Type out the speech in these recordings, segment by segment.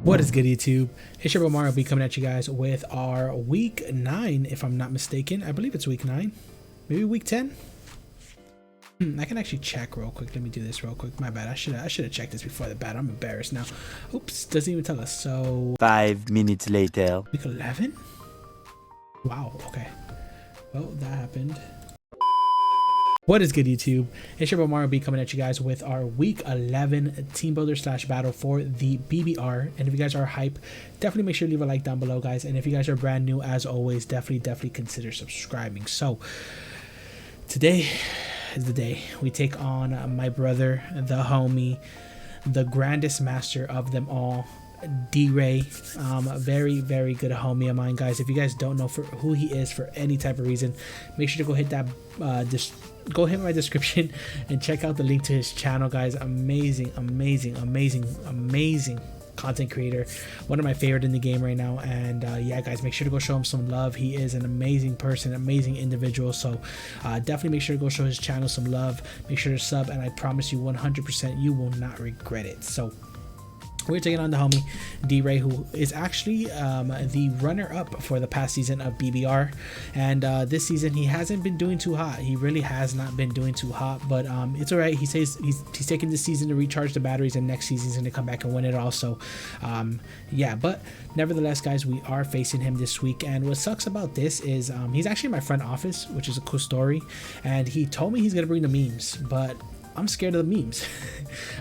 What is good, YouTube? It's your boy Mariobee coming at you guys with our week 9, if I'm not mistaken. I believe it's week 9, maybe week 10. I can actually check real quick. Let me do this real quick. My bad. I should have checked this before the bat. I'm embarrassed now. Oops, doesn't even tell us. So 5 minutes later. week 11. Wow. Okay. Well, that happened. What is good, YouTube? It's your boy Mariobee coming at you guys with our week 11 team builder / battle for the BBR. And if you guys are hype, definitely make sure to leave a like down below, guys. And if you guys are brand new, as always, definitely consider subscribing. So today is the day we take on my brother, the homie, the grandest master of them all, D.Rey. Very good homie of mine, guys. If you guys don't know who he is for any type of reason, make sure to go hit that go hit my description and check out the link to his channel, guys. Amazing content creator, one of my favorite in the game right now. And yeah, guys, make sure to go show him some love. He is an amazing person, amazing individual. So definitely make sure to go show his channel some love. Make sure to sub, and I promise you 100% you will not regret it. So we're taking on the homie D.Rey, who is actually the runner-up for the past season of BBR. And this season he hasn't been doing too hot. He really has not been doing too hot, but it's all right. He says he's taking this season to recharge the batteries, and next season he's going to come back and win it all. So yeah, but nevertheless, guys, we are facing him this week. And what sucks about this is he's actually in my front office, which is a cool story. And he told me he's going to bring the memes, but I'm scared of the memes.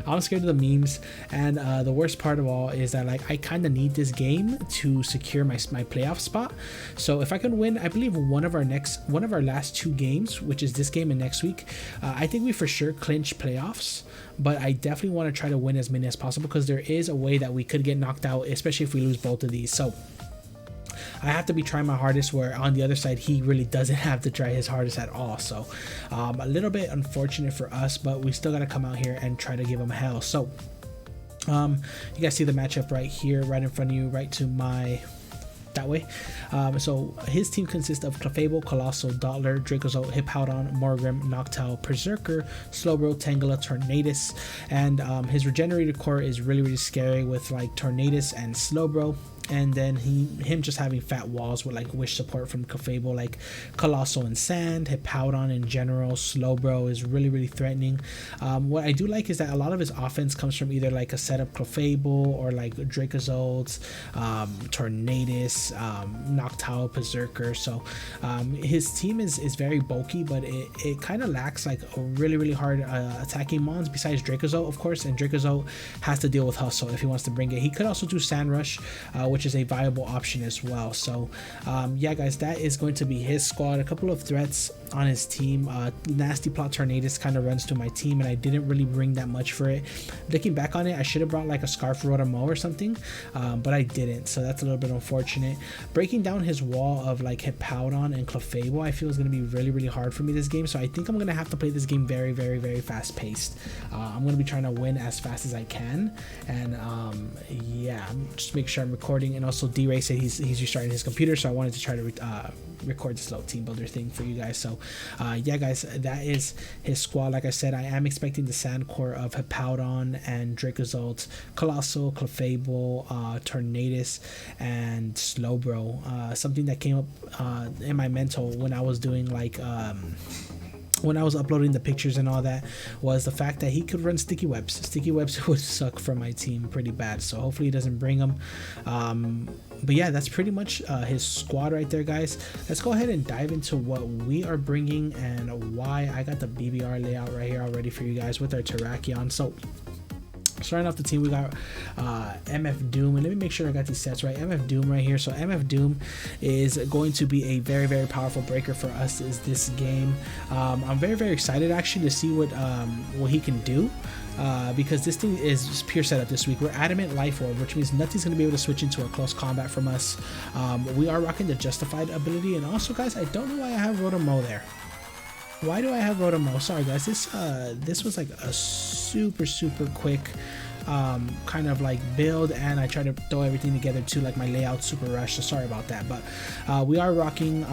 I'm scared of the memes. And the worst part of all is that, like, I kind of need this game to secure my playoff spot. So if I can win, I believe one of our last 2 games, which is this game and next week, I think we for sure clinch playoffs. But I definitely want to try to win as many as possible, because there is a way that we could get knocked out, especially if we lose both of these. So I have to be trying my hardest, where on the other side he really doesn't have to try his hardest at all. So a little bit unfortunate for us, but we still got to come out here and try to give him hell. So you guys see the matchup right here, right in front of you, right to my that way. So his team consists of Clefable, Colossal, Dottler, Dracozolt, Hippowdon, Morgrim, Noctowl, Berserker, Slowbro, Tangela, Tornadus. And his regenerated core is really scary with like Tornadus and Slowbro. And then him just having fat walls with like wish support from Clefable, like Colossal and Sand, Hippowdon in general. Slowbro is really threatening. What I do like is that a lot of his offense comes from either like a setup Clefable or like Dracozolt, Tornadus, Noctowl, Berserker. So his team is very bulky, but it kind of lacks like a really hard attacking mons besides Dracozolt, of course. And Dracozolt has to deal with Hustle if he wants to bring it. He could also do Sand Rush, which is a viable option as well. So yeah, guys, that is going to be his squad. A couple of threats on his team. Nasty Plot Tornadus kind of runs to my team, and I didn't really bring that much for it. Looking back on it, I should have brought like a Scarf Rotomo or something, but I didn't, so that's a little bit unfortunate. Breaking down his wall of like Hippowdon and Clefable, I feel is going to be really hard for me this game. So I think I'm going to have to play this game very fast paced. I'm going to be trying to win as fast as I can. And yeah, just make sure I'm recording. And also D.Rey said he's restarting his computer, so I wanted to try to record this little team builder thing for you guys. So yeah, guys, that is his squad. Like I said, I am expecting the Sand Core of Hippowdon and Dracozolt, Colossal, Clefable, Tornadus, and Slowbro. Something that came up in my mental when I was doing like when I was uploading the pictures and all that, was the fact that he could run sticky webs. Sticky webs would suck for my team pretty bad, so hopefully he doesn't bring them. But yeah, that's pretty much his squad right there, guys. Let's go ahead and dive into what we are bringing and why. I got the BBR layout right here already for you guys with our Terrakion. So starting off the team, we got MF Doom, and let me make sure I got these sets right. MF Doom right here. So MF Doom is going to be a very powerful breaker for us this game. I'm very excited actually to see what he can do, because this thing is just pure setup this week. We're Adamant Life Orb, which means nothing's going to be able to switch into a close combat from us. We are rocking the Justified ability, and also, guys, I don't know why I have Rotomo there. Why do I have Rotomo? Sorry, guys. This was like a super quick kind of like build, and I try to throw everything together too, like my layout super rush, so sorry about that. But we are rocking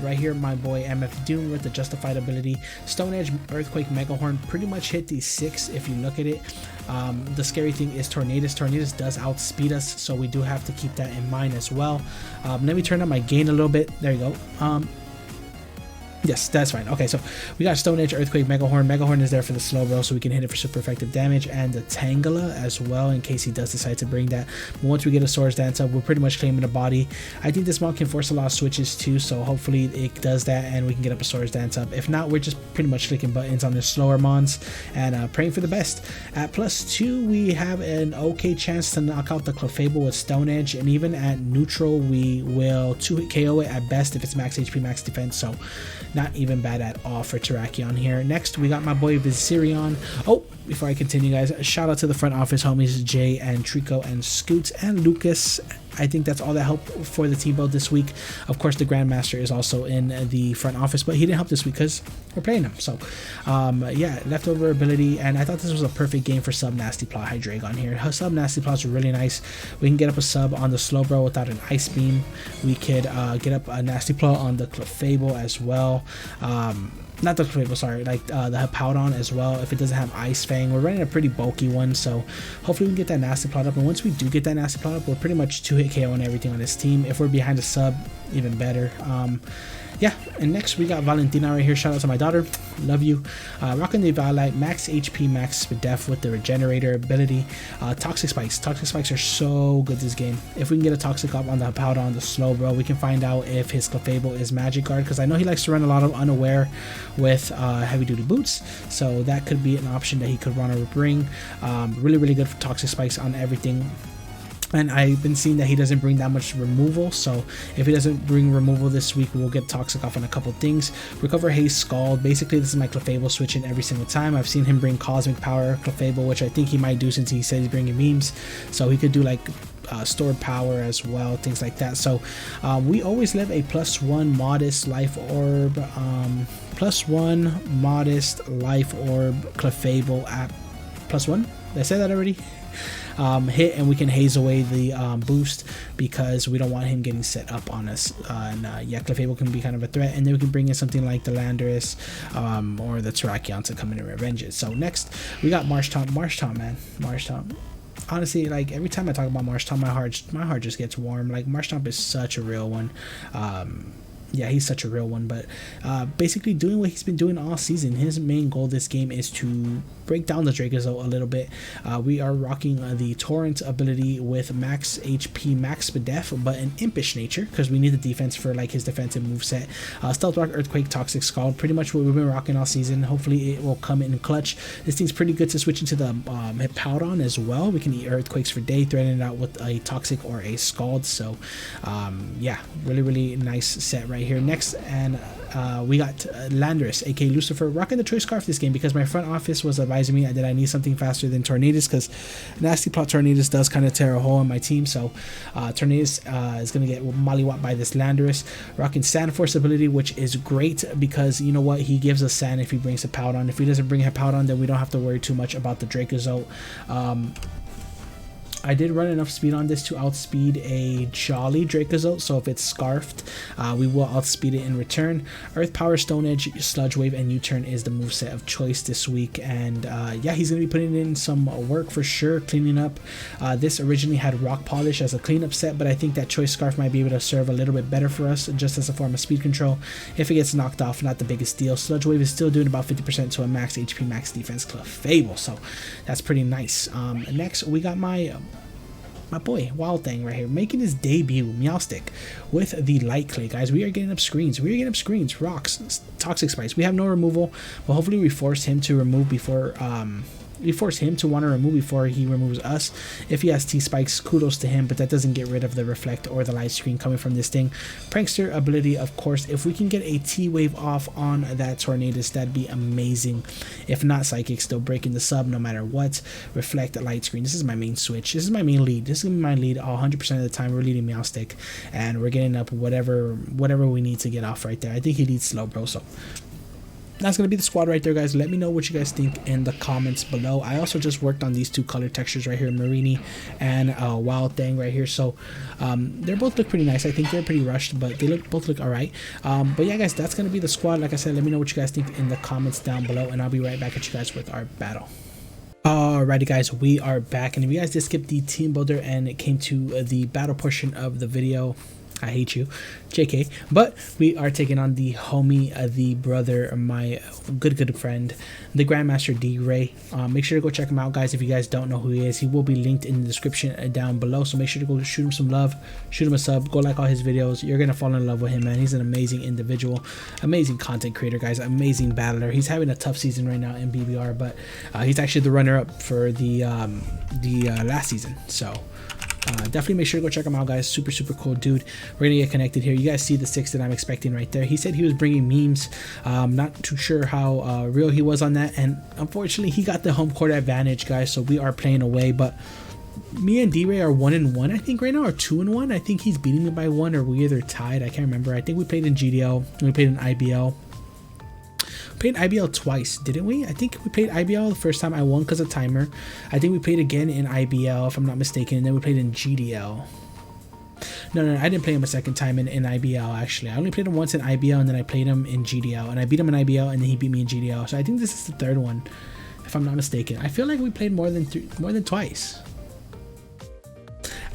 right here my boy MF Doom with the justified ability. Stone Edge, Earthquake, Mega Horn pretty much hit these 6 if you look at it. The scary thing is Tornadus. Tornadus does outspeed us, so we do have to keep that in mind as well. Let me turn up my gain a little bit. There you go. Yes, that's fine. Okay, so we got Stone Edge, Earthquake, Mega Horn. Mega Horn is there for the slow bro, so we can hit it for super effective damage, and the Tangela as well, in case he does decide to bring that. But once we get a Swords Dance up, we're pretty much claiming the body. I think this mod can force a lot of switches too, so hopefully it does that, and we can get up a Swords Dance up. If not, we're just pretty much clicking buttons on the slower mons and praying for the best. At +2, we have an okay chance to knock out the Clefable with Stone Edge, and even at neutral, we will 2-hit KO it at best if it's max HP, max defense, so not even bad at all for Terrakion here. Next, we got my boy Viserion. Oh, before I continue, guys, shout out to the front office homies Jay and Trico and Scoots and Lucas. I think that's all that helped for the team build this week. Of course, the Grandmaster is also in the front office, but he didn't help this week because we're playing him. So, yeah, leftover ability, and I thought this was a perfect game for sub Nasty Plot Hydreigon here. Her sub Nasty Plots are really nice. We can get up a sub on the slow bro without an ice beam. We could get up a Nasty Plot on the Clefable as well. Not the Clefable, sorry, like the Hippowdon as well, if it doesn't have Ice Fang. We're running a pretty bulky one, so hopefully we can get that Nasty Plot up. And once we do get that Nasty Plot up, we're pretty much 2-hit KO on everything on this team. If we're behind a sub, even better. Yeah, and next we got Valentina right here. Shout out to my daughter, love you. Rocking the Valite, max HP, max def with the regenerator ability. Toxic Spikes are so good this game. If we can get a Toxic up on the Hippowdon, the slow bro, we can find out if his Clefable is Magic Guard, because I know he likes to run a lot of Unaware with heavy duty boots, so that could be an option that he could run or bring. Really good for Toxic Spikes on everything. And I've been seeing that he doesn't bring that much removal, so if he doesn't bring removal this week, we'll get Toxic off on a couple things. Recover Haste, Scald. Basically, this is my Clefable switching every single time. I've seen him bring Cosmic Power Clefable, which I think he might do since he said he's bringing memes. So he could do like stored power as well, things like that. So we always live a +1 modest life orb, +1 modest life orb Clefable at +1. Did I say that already? Hit, and we can haze away the boost because we don't want him getting set up on us. Yeah, Clefable can be kind of a threat, and then we can bring in something like the Landorus or the Terrakion to come in and revenge it. So next we got Marshtomp, man, Marshtomp. Honestly, like every time I talk about Marshtomp, my heart just gets warm. Like Marshtomp is such a real one. Yeah, he's such a real one, but basically doing what he's been doing all season. His main goal this game is to break down the Dracozolt a little bit. We are rocking the Torrent ability with max HP, max def, but an impish nature because we need the defense for like his defensive moveset. Stealth Rock, Earthquake, Toxic, Scald, pretty much what we've been rocking all season. Hopefully it will come in clutch. This thing's pretty good to switch into the Hippowdon as well. We can eat Earthquakes for day, threatening it out with a Toxic or a Scald. So yeah, really nice set right here. Next, and we got Landorus, aka Lucifer, rocking the Choice Scarf this game because my front office was advising me that I need something faster than Tornadus because Nasty Plot Tornadus does kind of tear a hole in my team. So Tornadus is going to get mollywopped by this Landorus. Rocking Sand Force ability, which is great because you know what, he gives us sand if he brings a Hippowdon. If he doesn't bring a Hippowdon, then we don't have to worry too much about the Dracozolt. I did run enough speed on this to outspeed a Jolly Dracozolt, so if it's Scarfed, we will outspeed it in return. Earth Power, Stone Edge, Sludge Wave, and U-Turn is the moveset of choice this week, and yeah, he's going to be putting in some work for sure, cleaning up. This originally had Rock Polish as a cleanup set, but I think that Choice Scarf might be able to serve a little bit better for us, just as a form of speed control. If it gets knocked off, not the biggest deal. Sludge Wave is still doing about 50% to a max HP, max defense Clefable, so that's pretty nice. Next, we got my boy Wild Thing right here making his debut, Meowstic, with the Light Clay. Guys, we are getting up screens, rocks, Toxic Spice. We have no removal, but hopefully we force him to remove before we force him to want to remove before he removes us. If he has T-Spikes, kudos to him, but that doesn't get rid of the Reflect or the Light Screen coming from this thing. Prankster ability, of course, if we can get a T-Wave off on that Tornadus, that'd be amazing. If not, Psychic still breaking the sub no matter what. Reflect, Light Screen, this is my main switch, this is my main lead, this is my lead 100% of the time. We're leading Meowstic, and we're getting up whatever we need to get off right there. I think he needs slow, bro, so that's gonna be the squad right there, guys. Let me know what you guys think in the comments below. I also just worked on these two color textures right here, Marini and Wild Thing right here. So they both look pretty nice. I think they're pretty rushed, but they both look all right. But yeah, guys, that's gonna be the squad. Like I said, let me know what you guys think in the comments down below, and I'll be right back at you guys with our battle. Alrighty, guys, we are back, and if you guys did skip the team builder and it came to the battle portion of the video, I hate you, JK. But we are taking on the homie, the brother, my good friend, the Grandmaster D.Rey. Make sure to go check him out, guys. If you guys don't know who he is, he will be linked in the description down below. So make sure to go shoot him some love, shoot him a sub, go like all his videos. You're gonna fall in love with him, man. He's an amazing individual, amazing content creator, guys, amazing battler. He's having a tough season right now in BBR, but he's actually the runner-up for the last season. So definitely make sure to go check him out, guys. Super cool dude. We're gonna get connected here. You guys see the 6 that I'm expecting right there. He said he was bringing memes. Not too sure how real he was on that, and unfortunately he got the home court advantage, guys, so we are playing away. But me and D.Rey are 1-1, I think, right now, or 2-1. I think he's beating me by 1, or we either tied. I can't remember. I think we played in GDL and we played in IBL. Played IBL twice, didn't we? I think we played IBL the first time. I won because of timer. I think we played again in IBL, if I'm not mistaken, and then we played in GDL. No, I didn't play him a second time in IBL, actually. I only played him once in IBL, and then I played him in GDL, and I beat him in IBL, and then he beat me in GDL. So I think this is the third one, if I'm not mistaken. I feel like we played more than twice.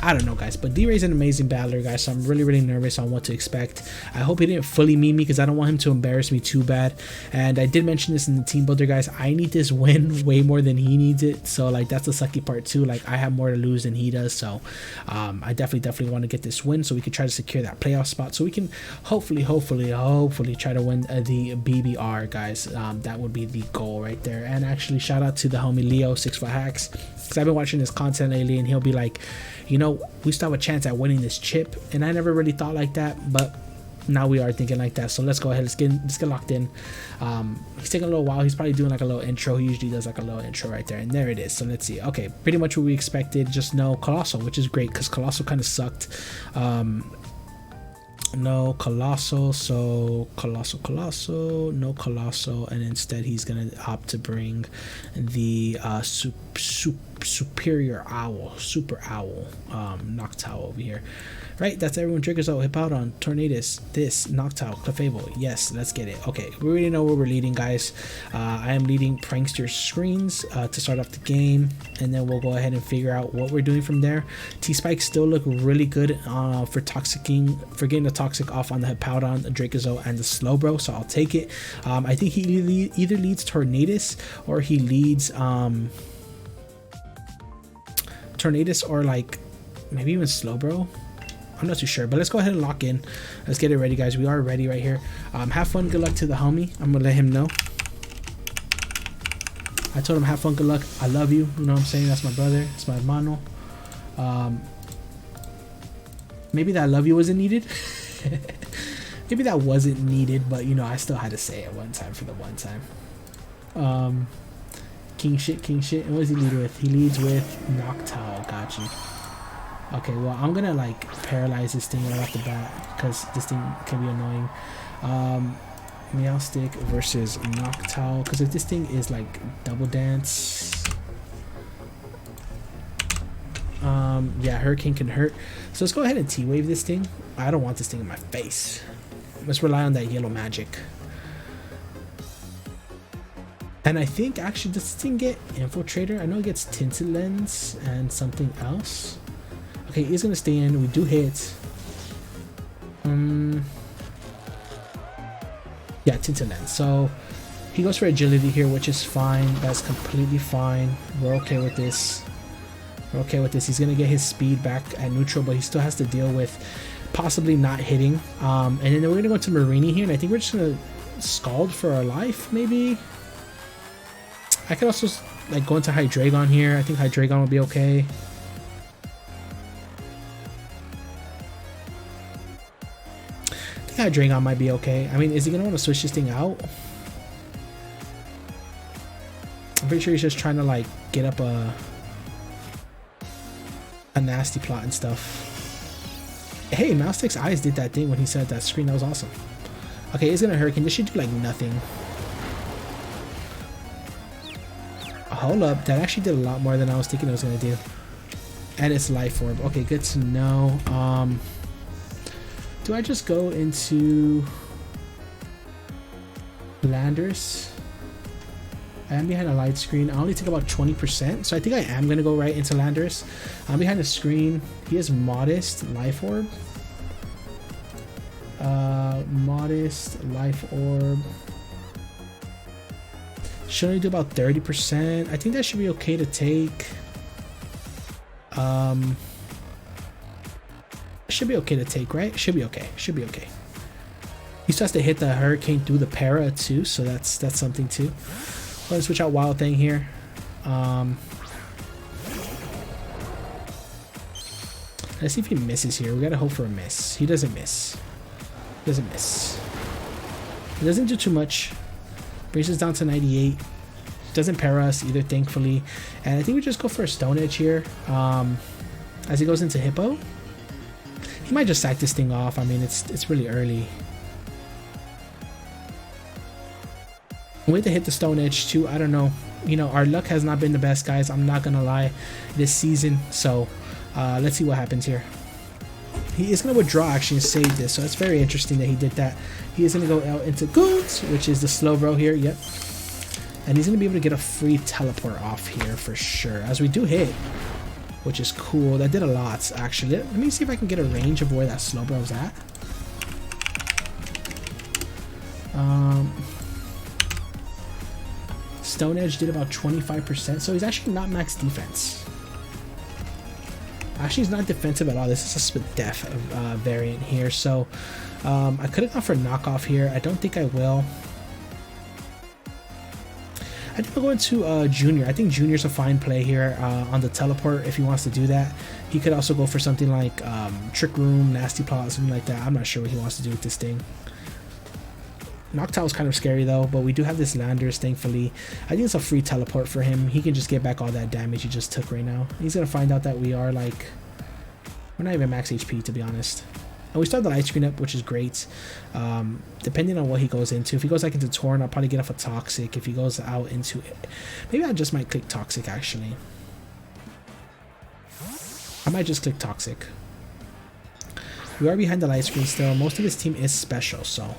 I don't know, guys, but D.Rey's an amazing battler, guys, so I'm really nervous on what to expect. I hope he didn't fully meme me because I don't want him to embarrass me too bad. And I did mention this in the team builder, guys. I need this win way more than he needs it, so like that's the sucky part too. Like I have more to lose than he does, so I definitely want to get this win so we can try to secure that playoff spot, so we can hopefully try to win the BBR, guys. That would be the goal right there. And actually, shout out to the homie Leo 6 Hacks, because I've been watching his content lately, and he'll be like, you know, we still have a chance at winning this chip, and I never really thought like that, but now we are thinking like that. So let's go ahead, let's get locked in. He's taking a little while. He's probably doing like a little intro. He usually does like a little intro right there, and there it is. So let's see. Okay, pretty much what we expected, just no Colossal, which is great because Colossal kind of sucked. No Colossal, so Colossal, no Colossal, and instead he's gonna opt to bring the Superior Owl, Super Owl, Noctowl over here. Right, that's everyone. Triggers out, Hippowdon, Tornadus, this, Noctowl, Clefable. Yes, let's get it. Okay, we already know where we're leading, guys. I am leading Prankster Screens to start off the game, and then we'll go ahead and figure out what we're doing from there. T-Spikes still look really good for getting the Toxic off on the Hippowdon, the Dracozoa, and the Slowbro, so I'll take it. I think he either leads Tornadus or he leads Tornadus, or like maybe even Slowbro. I'm not too sure, but let's go ahead and lock in. Let's get it ready, guys. We are ready right here. Have fun, good luck to the homie. I'm gonna let him know. I told him have fun, good luck. I love you. You know what I'm saying? That's my brother. It's my hermano. Maybe that I love you wasn't needed. Maybe that wasn't needed, but you know, I still had to say it one time for the one time. King shit. And what does he lead with? He leads with Noctowl. Got you. Okay, well, I'm gonna like paralyze this thing right off the bat because this thing can be annoying. Meowstic versus Noctowl, because if this thing is like Double Dance, yeah, Hurricane can hurt. So let's go ahead and T-Wave this thing. I don't want this thing in my face. Let's rely on that yellow magic. And I think actually, does this thing get Infiltrator? I know it gets Tinted Lens and something else. Okay, he's gonna stay in. We do hit. Yeah, Tinted Lens. So he goes for agility here, which is fine. That's completely fine. We're okay with this. We're okay with this. He's gonna get his speed back at neutral, but he still has to deal with possibly not hitting. And then we're gonna go to Marini here, and I think we're just gonna Scald for our life, maybe. I could also like go into Hydreigon here. I think Hydreigon will be okay. I think Hydreigon might be okay. I mean, is he gonna want to switch this thing out? I'm pretty sure he's just trying to like get up a nasty plot and stuff. Hey, Moustick's eyes did that thing when he said that screen. That was awesome. Okay, he's gonna Hurricane. This should do like nothing. Hold up, that actually did a lot more than I was thinking it was gonna do. And it's life orb. Okay, good to know. Do I just go into Landers? I am behind a light screen. I only take about 20%, so I think I am gonna go right into Landers. I'm behind the screen. He is modest life orb. Modest life orb. Should only do about 30%. I think that should be okay to take. Should be okay to take, right? Should be okay. Should be okay. He still has to hit the hurricane through the para too, so that's something too. Let's switch out Wild Thing here. Let's see if he misses here. We gotta hope for a miss. He doesn't miss. He doesn't miss. He doesn't do too much. Brings us down to 98. Doesn't para us either, thankfully. And I think we just go for a Stone Edge here. As he goes into Hippo. He might just sack this thing off. I mean, it's really early. Wait to hit the Stone Edge too. I don't know. You know, our luck has not been the best, guys. I'm not gonna lie, this season. So let's see what happens here. He is gonna withdraw actually and save this, so it's very interesting that he did that. He is gonna go out into Goons, which is the slow row here. Yep. And he's gonna be able to get a free teleport off here for sure, as we do hit, which is cool. That did a lot actually. Let me see if I can get a range of where that slow bro's at. Stone Edge did about 25%, so he's actually not max defense. Actually, he's not defensive at all. This is a split def variant here, so I could have gone for a knockoff here. I don't think I will. I think I'll go into Junior. I think Junior's a fine play here on the teleport if he wants to do that. He could also go for something like Trick Room, Nasty Plot, something like that. I'm not sure what he wants to do with this thing. Noctowl is kind of scary though, but we do have this Landers, thankfully. I think it's a free teleport for him. He can just get back all that damage he just took right now. He's going to find out that we are like... We're not even max HP, to be honest. And we still have the light screen up, which is great. Depending on what he goes into. If he goes like into Torn, I'll probably get off a Toxic. If he goes out into it, maybe I just might click Toxic, actually. I might just click Toxic. We are behind the light screen still. Most of his team is special, so...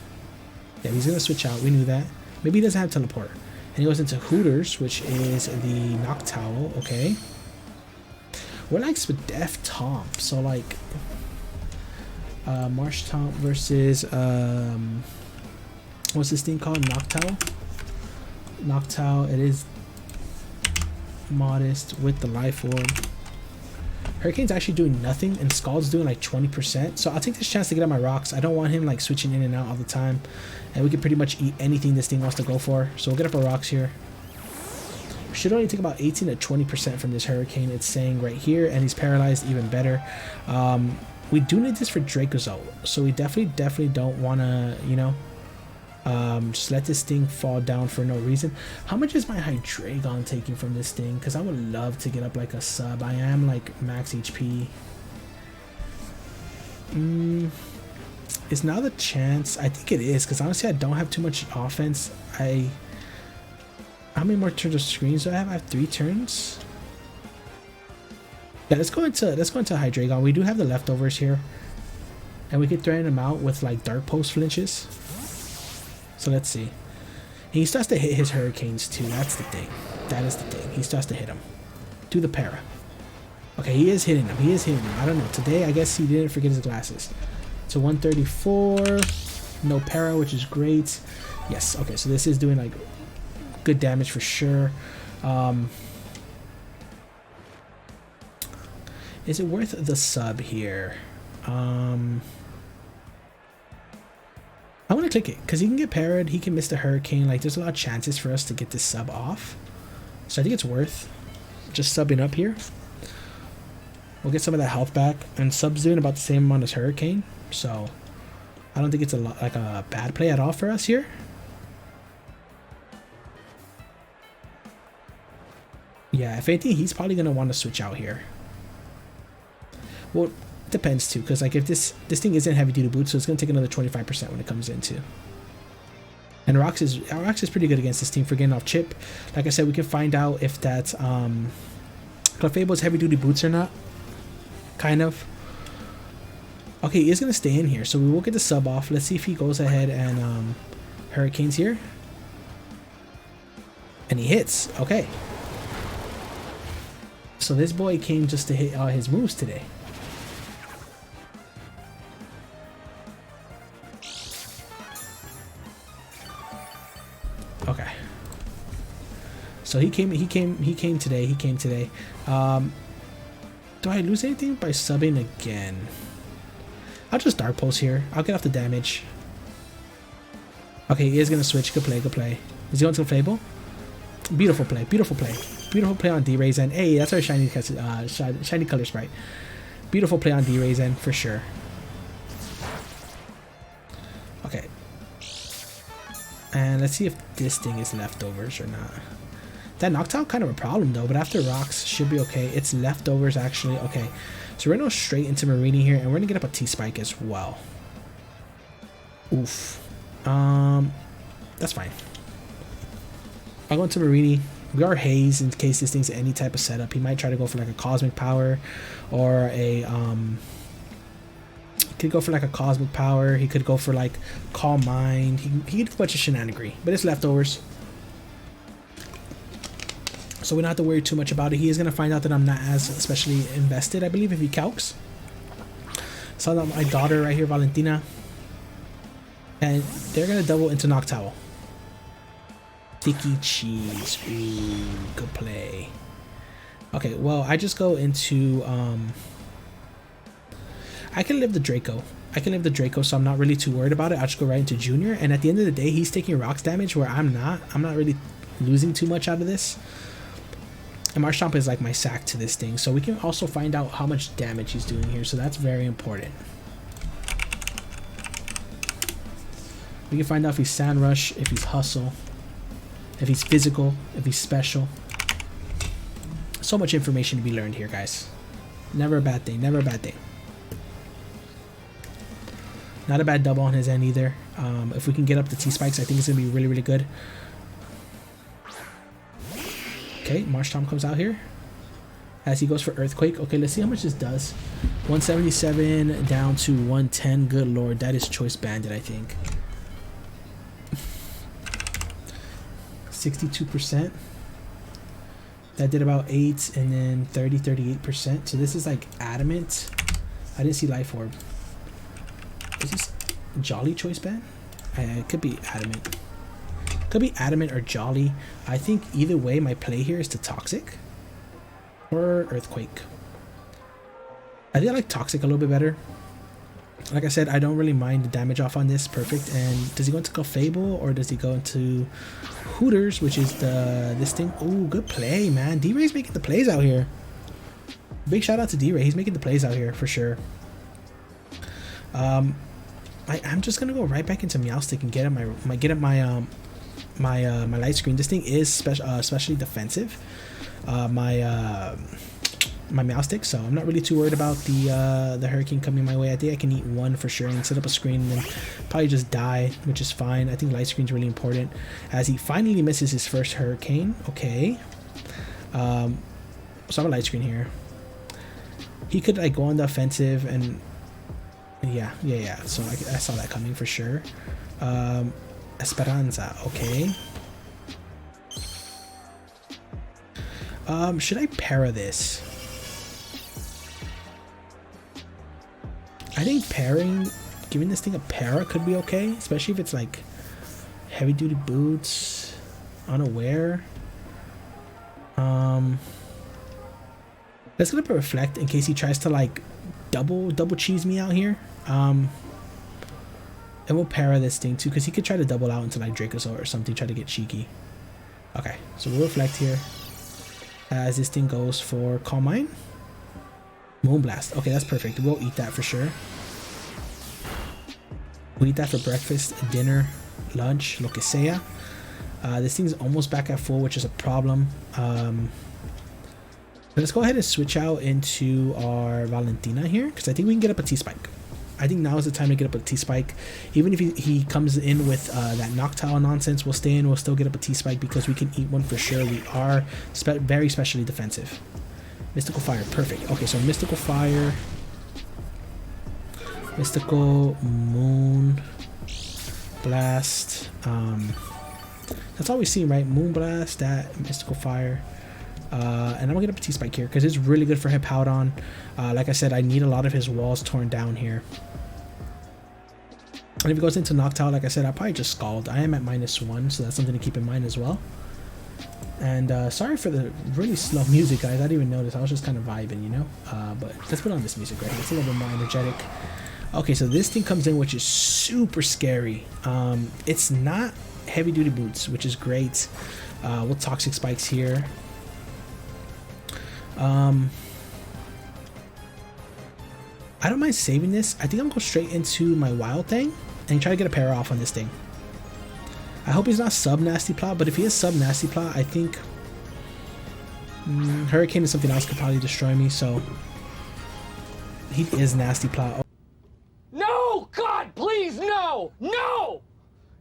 Yeah, he's going to switch out. We knew that. Maybe he doesn't have teleport. And he goes into Hooters, which is the Noctowl. Okay. We're like Def Tomp. So like Marsh Tomp versus what's this thing called? Noctowl. Noctowl. It is modest with the life orb. Hurricane's actually doing nothing and Scald's doing like 20%. So I'll take this chance to get on my rocks. I don't want him like switching in and out all the time. And we can pretty much eat anything this thing wants to go for. So we'll get up our rocks here. Should only take about 18 to 20% from this Hurricane. It's saying right here, and he's paralyzed, even better. We do need this for Dracozolt. So we definitely don't want to, you know, just let this thing fall down for no reason. How much is my Hydreigon taking from this thing? Because I would love to get up like a sub. I am like max HP. Is now the chance? I think it is, because honestly I don't have too much offense. How many more turns of screens do I have? I have 3 turns. Yeah, let's go into Hydreigon. We do have the leftovers here, and we could threaten him out with like Dark Post flinches. So let's see. He starts to hit his Hurricanes too. That's the thing. That is the thing. He starts to hit him. Do the para. Okay, he is hitting him. He is hitting him. I don't know. Today, I guess he didn't forget his glasses. So 134. No para, which is great. Yes. Okay, so this is doing like good damage for sure. Is it worth the sub here? I want to click it because he can get parried, he can miss the Hurricane. Like, there's a lot of chances for us to get this sub off, so I think it's worth just subbing up here. We'll get some of that health back, and sub's doing about the same amount as Hurricane, so I don't think it's like a bad play at all for us here. Yeah, if anything, he's probably gonna want to switch out here. Well, depends too, because like if this thing isn't heavy duty boots, so it's gonna take another 25% when it comes into. And Rox is pretty good against this team for getting off chip. Like I said, we can find out if that's Clefable's heavy duty boots or not. Kind of. Okay, he is gonna stay in here, so we will get the sub off. Let's see if he goes ahead and Hurricanes here. And he hits. Okay. So this boy came just to hit his moves today. Okay. So he came today. Do I lose anything by subbing again? I'll just Dark Pulse here. I'll get off the damage. Okay, he is gonna switch. Good play, good play. Is he going to Fable? Beautiful play, beautiful play. Beautiful play on D.Rey's end. Hey, that's our shiny color sprite. Beautiful play on D.Rey's end for sure. Okay. And let's see if this thing is leftovers or not. That knocked out kind of a problem though, but after rocks should be okay. It's leftovers actually. Okay. So we're gonna go straight into Marini here, and we're gonna get up a T-Spike as well. Oof. That's fine. I'll go into Marini. We are Haze in case this thing's any type of setup. He might try to go for like a Cosmic Power or a he could go for like a Cosmic Power. He could go for like Calm Mind. He could do a bunch of shenanigans, but it's leftovers. So we don't have to worry too much about it. He is going to find out that I'm not as especially invested, I believe, if he calcs. Saw that my daughter right here, Valentina. And they're going to double into Noctowl. Sticky Cheese. Ooh, good play. Okay, well, I just go into... I can live the Draco. So I'm not really too worried about it. I'll just go right into Junior. And at the end of the day, he's taking rocks damage where I'm not. I'm not really losing too much out of this. And Marshtomp is like my sack to this thing. So we can also find out how much damage he's doing here. So that's very important. We can find out if he's Sand Rush, if he's Hustle, if he's Physical, if he's Special. So much information to be learned here, guys. Never a bad thing. Never a bad thing. Not a bad double on his end either. If we can get up the T-Spikes, I think it's going to be really, really good. Okay, Marshtomp comes out here as he goes for Earthquake. Okay, let's see how much this does. 177 down to 110. Good lord, that is Choice Bandit, I think. 62%. That did about 8, and then 38%. So this is like Adamant. I didn't see Life Orb. Is this Jolly Choice Band? It could be Adamant. Could be Adamant or Jolly. I think either way, my play here is to Toxic or Earthquake. I think I like Toxic a little bit better. Like I said, I don't really mind the damage off on this. Perfect. And does he go into Clefable or does he go into Hooters, which is this thing? Oh, good play, man. D.Rey's making the plays out here. Big shout out to D.Rey. He's making the plays out here for sure. I'm just gonna go right back into Meowstic and get at my light screen. This thing is especially defensive. My Meowstic, so I'm not really too worried about the Hurricane coming my way. I think I can eat one for sure and set up a screen and then probably just die, which is fine. I think light screen's really important as he finally misses his first Hurricane. Okay, so I have a light screen here. He could like go on the offensive and yeah. So I saw that coming for sure. Esperanza, okay. Should I para this? I think giving this thing a para could be okay, especially if it's like heavy duty boots, unaware. Let's get up a reflect in case he tries to like double cheese me out here. And we'll para this thing too, because he could try to double out into like Dracozolt or something, try to get cheeky. Okay, so we'll reflect here as this thing goes for Calm Mind. Moonblast. Okay, that's perfect. We'll eat that for sure. We'll eat that for breakfast, dinner, lunch, lo que sea. This thing's almost back at full, which is a problem. Let's go ahead and switch out into our Valentina here, because I think we can get up a T-Spike. I think now is the time to get up a T-Spike. Even if he comes in with that Noctowl nonsense, we'll stay in, we'll still get up a T-Spike because we can eat one for sure. We are very specially defensive. Mystical Fire, perfect. Okay, so Mystical Fire, Mystical Moon Blast. That's all we see, right? Moon Blast, that Mystical Fire. And I'm gonna get up a T-Spike here because it's really good for Hippowdon. Like I said, I need a lot of his walls torn down here. And if he goes into Noctowl, like I said, I'll probably just Scald. I am at -1, so that's something to keep in mind as well. And sorry for the really slow music, guys. I didn't even notice. I was just kind of vibing, you know? But let's put on this music right here. It's a little bit more energetic. Okay, so this thing comes in, which is super scary. It's not heavy duty boots, which is great. With Toxic Spikes here. I don't mind saving this. I think I'm going to go straight into my Wild Thing and try to get a pair off on this thing. I hope he's not sub Nasty Plot, but if he is sub Nasty Plot, I think Hurricane and something else could probably destroy me, so he is Nasty Plot. No! God, please, no! No!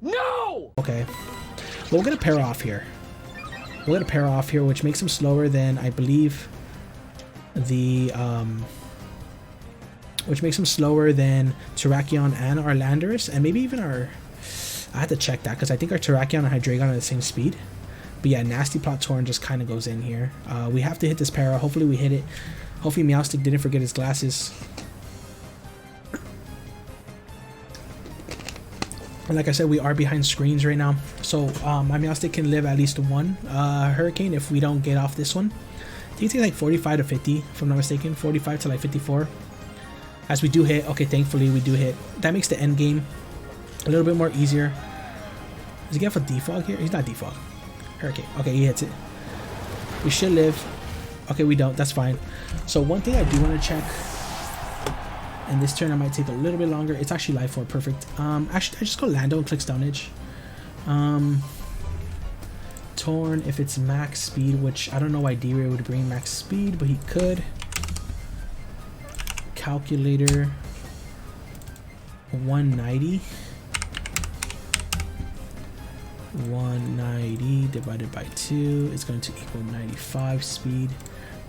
No! Okay. Well, we'll get a pair off here. We'll get a pair off here, which makes him slower than, I believe, the, which makes him slower than Terrakion and our Landers, and maybe even our, I have to check that, because I think our Terrakion and Hydreigon are the same speed. But yeah, Nasty Plot Torn just kind of goes in here. We have to hit this para. Hopefully we hit it. Hopefully Meowstic didn't forget his glasses. And like I said, we are behind screens right now. So my Meowstic can live at least one Hurricane if we don't get off this one. I think it takes like 45 to 50, if I'm not mistaken. 45 to like 54. As we do hit. Okay, thankfully we do hit. That makes the end game a little bit more easier. Does he get off a Defog here? He's not Defog. Hurricane. Okay, he hits it. We should live. Okay, we don't. That's fine. So one thing I do want to check, and this turn I might take a little bit longer. It's actually Life Orb. Perfect. Actually, I just go Lando and click Stone Edge. Torn, if it's max speed, which I don't know why D.Rey would bring max speed, but he could. Calculator. 190. 190 divided by 2 is going to equal 95 speed,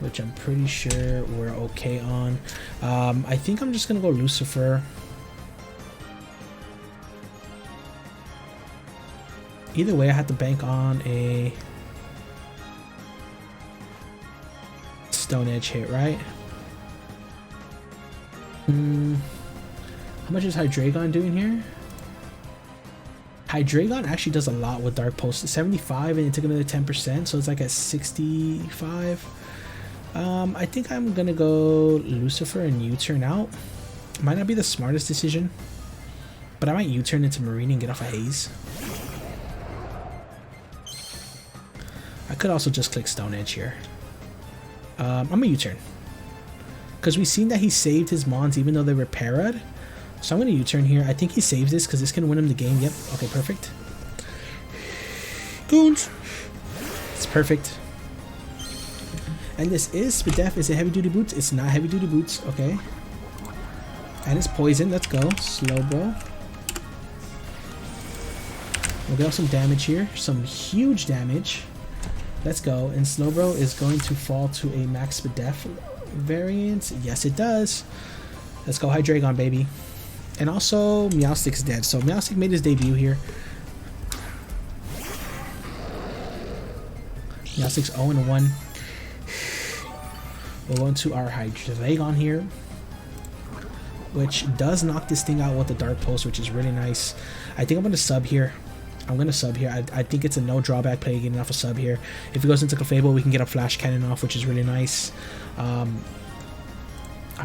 which I'm pretty sure we're okay on. I think I'm just gonna go Lucifer. Either way, I have to bank on a Stone Edge hit, right? How much is Hydreigon doing here? Hydreigon actually does a lot with Dark Pulse. 75 and it took another 10%, so it's like at 65. I think I'm gonna go Lucifer and U-turn out. Might not be the smartest decision, but I might U-turn into Marine and get off a Haze. I could also just click Stone Edge here. I'm gonna U-turn, because we've seen that he saved his Mons even though they were para'd. So I'm going to U-turn here. I think he saves this because this can win him the game. Yep. Okay, perfect. Goons. It's perfect. And this is Spadef. Is it heavy duty boots? It's not heavy duty boots. Okay. And it's poison. Let's go. Slowbro. We'll get off some damage here. Some huge damage. Let's go. And Slowbro is going to fall to a max Spadef variant. Yes, it does. Let's go Hydreigon, baby. And also, Meowstic's dead. So Meowstic made his debut here. Meowstic's 0-1. We'll go into our Hydreigon here, which does knock this thing out with the Dark Pulse, which is really nice. I think I'm going to sub here. I think it's a no drawback play getting off a sub here. If he goes into Clefable, we can get a Flash Cannon off, which is really nice. I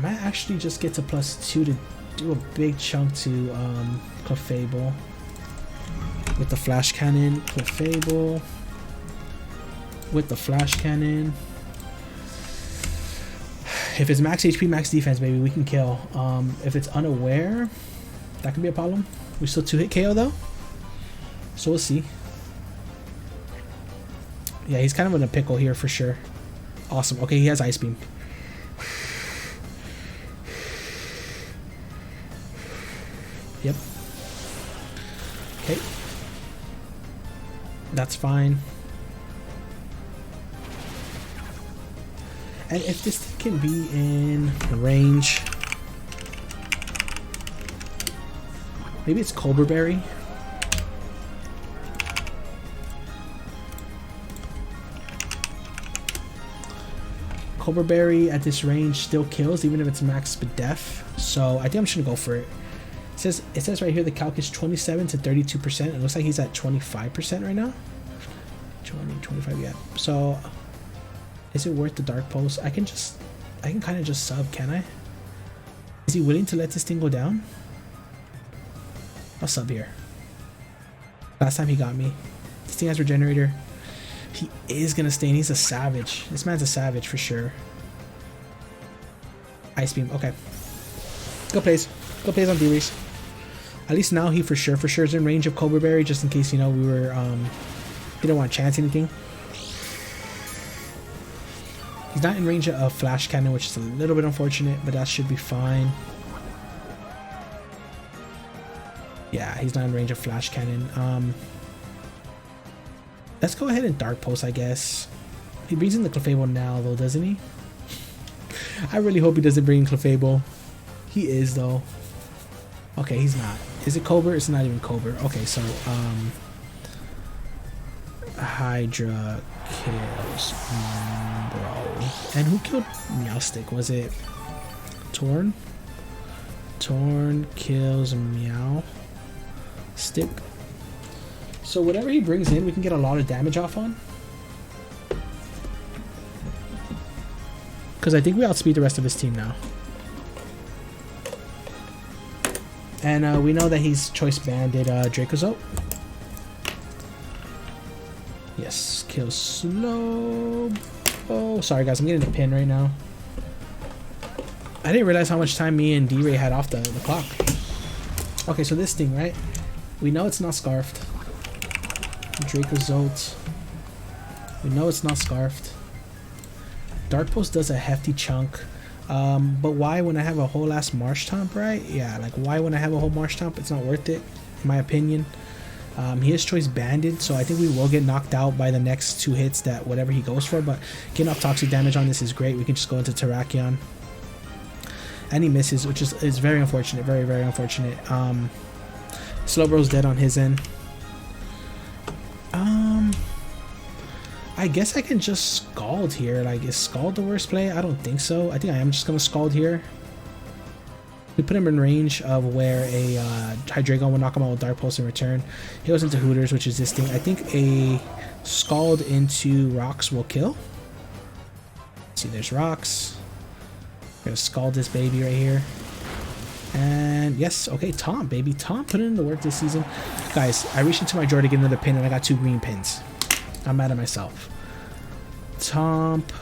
might actually just get to +2 to do a big chunk to Clefable with the Flash Cannon. Clefable with the Flash Cannon. If it's max HP, max defense, baby, we can kill. If it's unaware, that could be a problem. We still 2-hit KO though, so we'll see. Yeah, he's kind of in a pickle here for sure. Awesome. Okay, he has Ice Beam. Okay. That's fine. And if this thing can be in range, maybe it's Cobra Berry. Cobra Berry at this range still kills even if it's max def. So I think I'm just gonna go for it. It says right here the calc is 27 to 32%. It looks like he's at 25% right now. 20, 25, yeah. So is it worth the dark pulse? I can kind of just sub, can I? Is he willing to let this thing go down? I'll sub here. Last time he got me. This thing has regenerator. He is gonna stay, and he's a savage. This man's a savage for sure. Ice beam, okay. Go plays. Go plays on D-Reys. At least now he for sure is in range of Cobra Berry, just in case, you know, we were didn't want to chance anything. He's not in range of flash cannon, which is a little bit unfortunate, but that should be fine. Yeah, he's not in range of flash cannon. Let's go ahead and dark pulse, I guess. He brings in the Clefable now, though, doesn't he? I really hope he doesn't bring in Clefable. He is, though. Okay, he's not. Is it Cobra? It's not even Cobra. Okay, so Hydra kills bro. And who killed Meowstick? Was it Torn? Torn kills Meow Stick. So whatever he brings in, we can get a lot of damage off on. Because I think we outspeed the rest of his team now. And we know that he's choice banded Dracozolt. Yes, kills slow. Oh, sorry guys, I'm getting a pin right now. I didn't realize how much time me and D-Rey had off the clock. Okay, so this thing, right? We know it's not scarfed. Dracozolt. We know it's not scarfed. Dark Pulse does a hefty chunk. But why when I have a whole ass Marsh Tomp, right? Yeah, like why when I have a whole Marsh Tomp? It's not worth it, in my opinion. He is choice banded, so I think we will get knocked out by the next 2 hits that whatever he goes for, but getting off toxic damage on this is great. We can just go into Terrakion. And he misses, which is very unfortunate, very, very unfortunate. Slowbro's dead on his end. I guess I can just Scald here. Like, is Scald the worst play? I don't think so. I think I am just gonna Scald here. We put him in range of where a Hydreigon will knock him out with Dark Pulse in return. He goes into Hooters, which is this thing. I think a Scald into Rocks will kill. Let's see, there's Rocks. We're gonna Scald this baby right here. And yes, okay, Tom, baby. Tom put in the work this season. Guys, I reached into my drawer to get another pin and I got 2 green pins. I'm mad at myself. Tomp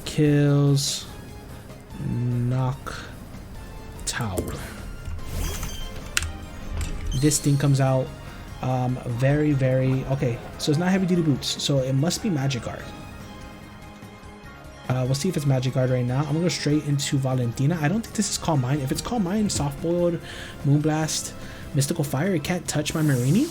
kills Knock Tower. This thing comes out very, very okay. So it's not heavy duty boots, so it must be Magikarp. We'll see if it's Magikarp right now. I'm gonna go straight into Valentina. I don't think this is Calm Mind. If it's Calm Mind, Soft Boiled, Moonblast, Mystical Fire, it can't touch my Marini.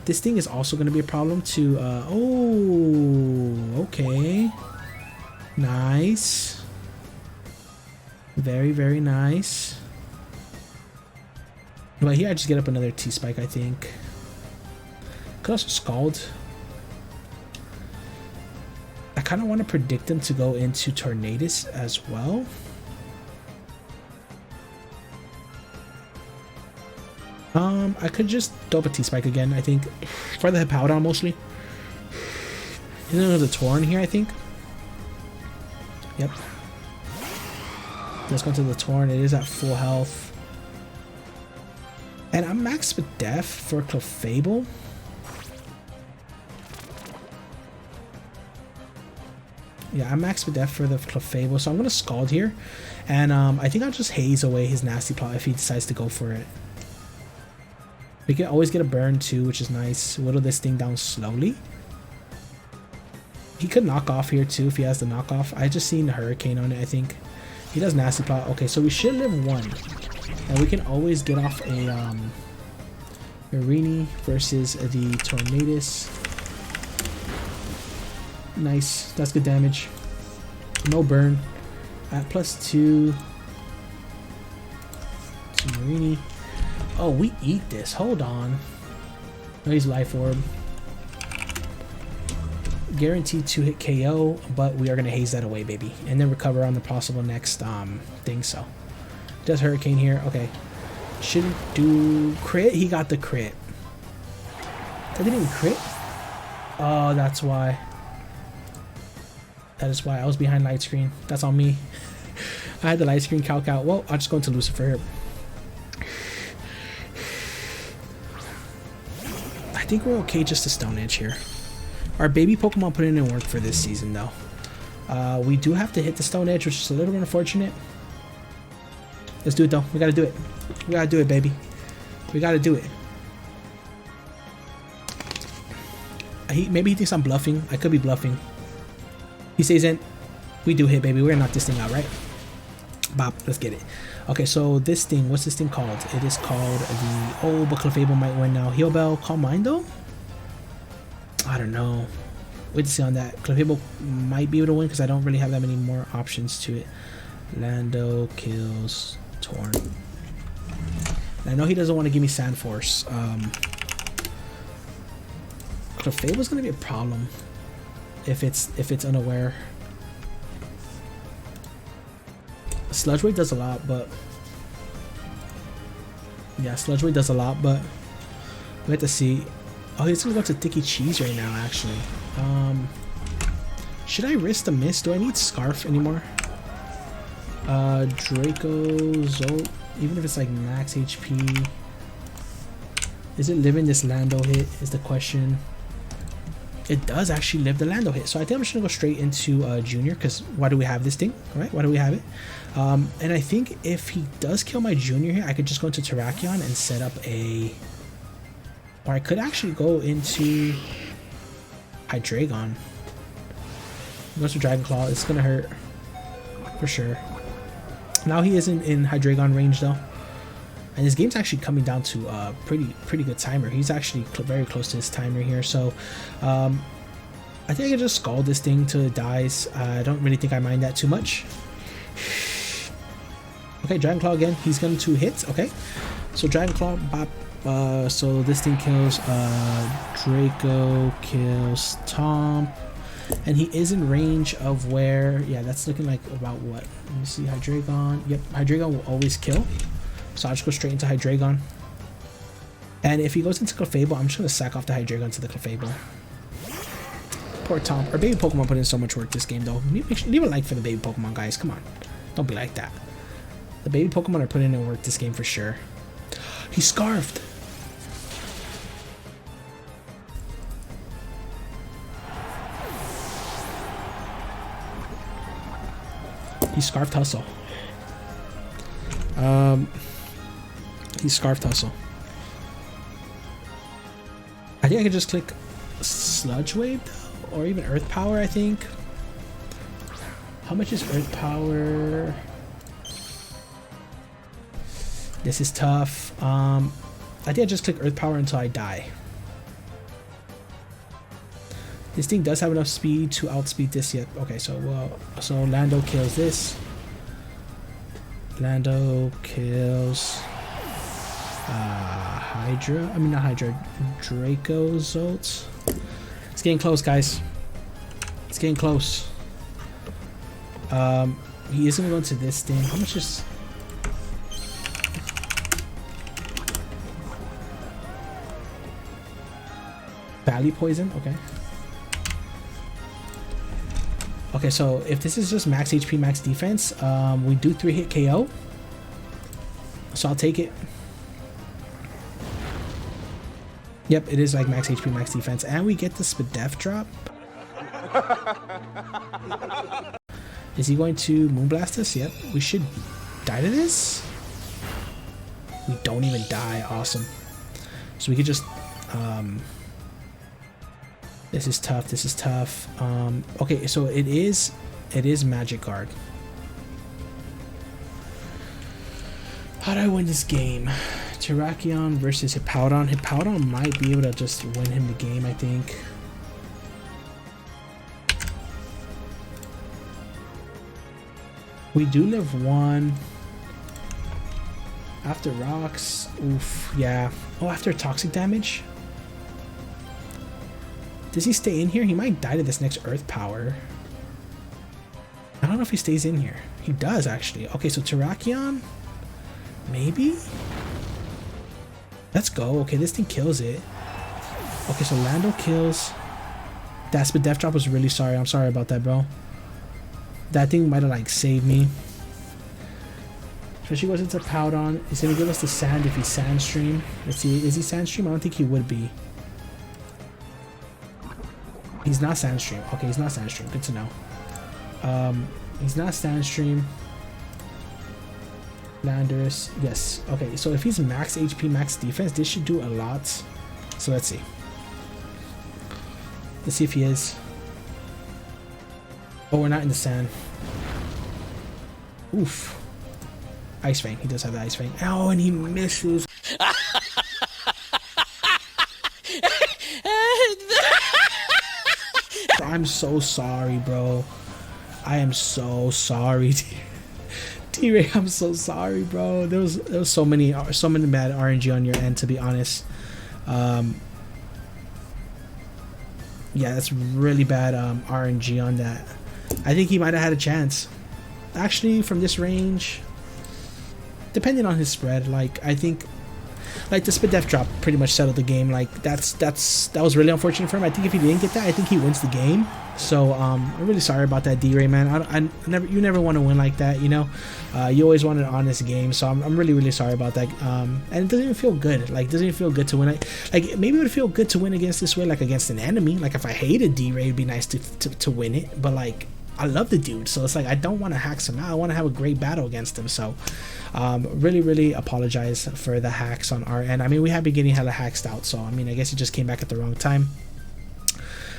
This thing is also going to be a problem to, oh, okay. Nice. Very, very nice. But here I just get up another T-Spike, I think. Could also Scald. I kind of want to predict him to go into Tornadus as well. I could just double T-Spike again, I think. For the Hippowdon mostly. And then there's a Torn here, I think. Yep. Let's go to the Torn. It is at full health. And I'm max with Def for Clefable. Yeah, I'm max with Def for the Clefable, so I'm gonna Scald here. And I think I'll just haze away his Nasty Plot if he decides to go for it. We can always get a burn too, which is nice. Whittle this thing down slowly. He could knock off here too if he has the knockoff. I just seen the Hurricane on it, I think. He does nasty plot. Okay, so we should live 1. And we can always get off a Marini versus the Tornadus. Nice. That's good damage. No burn. At +2 to Marini. Oh, we eat this. Hold on. No, he's Life Orb. Guaranteed 2-hit KO, but we are going to haze that away, baby. And then recover on the possible next thing, so. Does Hurricane here. Okay. Shouldn't do crit. He got the crit. That didn't even crit? Oh, that's why. That is why I was behind light screen. That's on me. I had the light screen calc out. Well, I'll just go into Lucifer here. I think we're okay just to Stone Edge here. Our baby Pokemon put in work for this season, though. We do have to hit the Stone Edge, which is a little unfortunate. Let's do it, though. We gotta do it. We gotta do it, baby. We gotta do it. Maybe he thinks I'm bluffing. I could be bluffing. He says in. We do hit, baby. We're gonna knock this thing out, right? Bop. Let's get it. Okay, so this thing. What's this thing called? It is called the... Oh, but Clefable might win now. Heal Bell. Calm Mind, though? I don't know. Wait to see on that. Clefable might be able to win because I don't really have that many more options to it. Lando kills Torn. I know he doesn't want to give me Sand Force. Clefable's gonna be a problem if it's unaware. Sludge Wave does a lot, but yeah, Sludge Wave does a lot, but we have to see. Oh, he's gonna go to Thicky Cheese right now, actually. Should I risk the miss? Do I need Scarf anymore? Draco Zolt, even if it's like max HP, is it living this Lando hit is the question. It does actually live the Lando hit, so I think I'm just gonna go straight into Junior, because why do we have this thing, right? Why do we have it? And I think if he does kill my Junior here, I could just go into Terrakion and set up a, or I could actually go into Hydreigon. Go to Dragon Claw. It's gonna hurt for sure. Now he isn't in Hydreigon range though, and this game's actually coming down to a pretty good timer. He's actually very close to his timer here, so I think I can just Scald this thing till it dies. I don't really think I mind that too much. Okay, Dragon Claw again. He's going to hit. Okay, so Dragon Claw, bop. So this thing kills Draco, kills Tom. And he is in range of where, yeah, that's looking like about what? Let me see, Hydreigon. Yep, Hydreigon will always kill. So I'll just go straight into Hydreigon. And if he goes into Clefable, I'm just going to sack off the Hydreigon to the Clefable. Poor Tom. Our baby Pokemon put in so much work this game, though. Leave a like for the baby Pokemon, guys. Come on. Don't be like that. The baby Pokemon are putting in work this game for sure. He's Scarfed. He Scarfed Hustle. He Scarfed Hustle. I think I could just click Sludge Wave though, or even Earth Power, I think. How much is Earth Power? This is tough. I think I just click Earth Power until I die. This thing does have enough speed to outspeed this yet. Okay, so Lando kills this. Lando kills Hydra. I mean not Hydra. Draco Zolt. It's getting close, guys. It's getting close. He is gonna go into this thing. How much is Valley Poison? Okay. Okay, so if this is just max HP, max defense, we do 3-hit KO. So I'll take it. Yep, it is like max HP, max defense. And we get the Spadef drop. Is he going to Moonblast us? Yep, we should die to this. We don't even die. Awesome. So we could just... This is tough. This is tough. Okay, so it is Magic Guard. How do I win this game? Terrakion versus Hippowdon. Hippowdon might be able to just win him the game, I think. We do live 1. After rocks. Oof, yeah. Oh, after toxic damage? Does he stay in here? He might die to this next earth power. I don't know if he stays in here. He does, actually. Okay, so Terrakion? Maybe? Let's go. Okay, this thing kills it. Okay, so Lando kills. That's but Death Drop was really sorry. I'm sorry about that, bro. That thing might have like saved me. So she goes into Powdon. He's gonna give us the sand if he's Sandstream. Let's see, is he Sandstream? I don't think he would be. He's not Sandstream. Okay, he's not Sandstream. Good to know. He's not Sandstream. Landers, yes. Okay, so if he's max HP, max defense, this should do a lot. So let's see. Let's see if he is. Oh, we're not in the sand. Oof. Ice Fang. He does have the Ice Fang. Oh, and he misses. I'm so sorry, bro. I am so sorry. D.Rey, I'm so sorry, bro. There was so many bad RNG on your end, to be honest. Yeah, that's really bad RNG on that. I think he might have had a chance. Actually, from this range, depending on his spread, like I think, like the Spit Death Drop pretty much settled the game. Like that was really unfortunate for him. I think if he didn't get that, I think he wins the game. So I'm really sorry about that, D.Rey, man. You never want to win like that, you know. You always want an honest game. So I'm really sorry about that. And it doesn't even feel good. Like it doesn't even feel good to win. Like maybe it would feel good to win against this way, like against an enemy. Like if I hated D.Rey, it'd be nice to win it. But like I love the dude, so it's like I don't want to hack him out. I want to have a great battle against him. So really apologize for the hacks on our end. I mean, we have been getting hella hacked out, so I mean, I guess it just came back at the wrong time.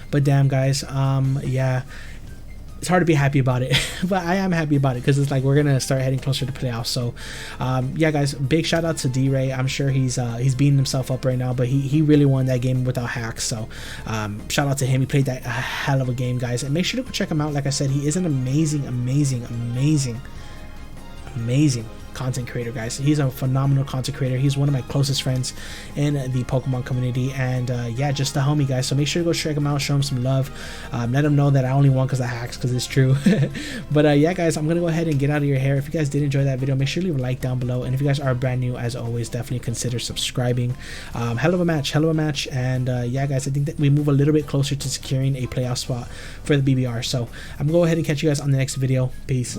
But damn, guys, yeah, it's hard to be happy about it, but I am happy about it because it's like we're gonna start heading closer to playoffs. So yeah, guys, big shout out to D.Rey. I'm sure he's beating himself up right now, but he really won that game without hacks. So shout out to him. He played that a hell of a game, guys, and make sure to go check him out. Like I said, he is an amazing content creator, guys. He's a phenomenal content creator. He's one of my closest friends in the Pokemon community, and yeah, just a homie, guys. So make sure to go check him out, show him some love, let him know that I only won because of hacks, because it's true. But yeah, guys, I'm gonna go ahead and get out of your hair. If you guys did enjoy that video, make sure to leave a like down below, and if you guys are brand new, as always, definitely consider subscribing. Hell of a match, and yeah, guys, I think that we move a little bit closer to securing a playoff spot for the BBR. So I'm gonna go ahead and catch you guys on the next video. Peace.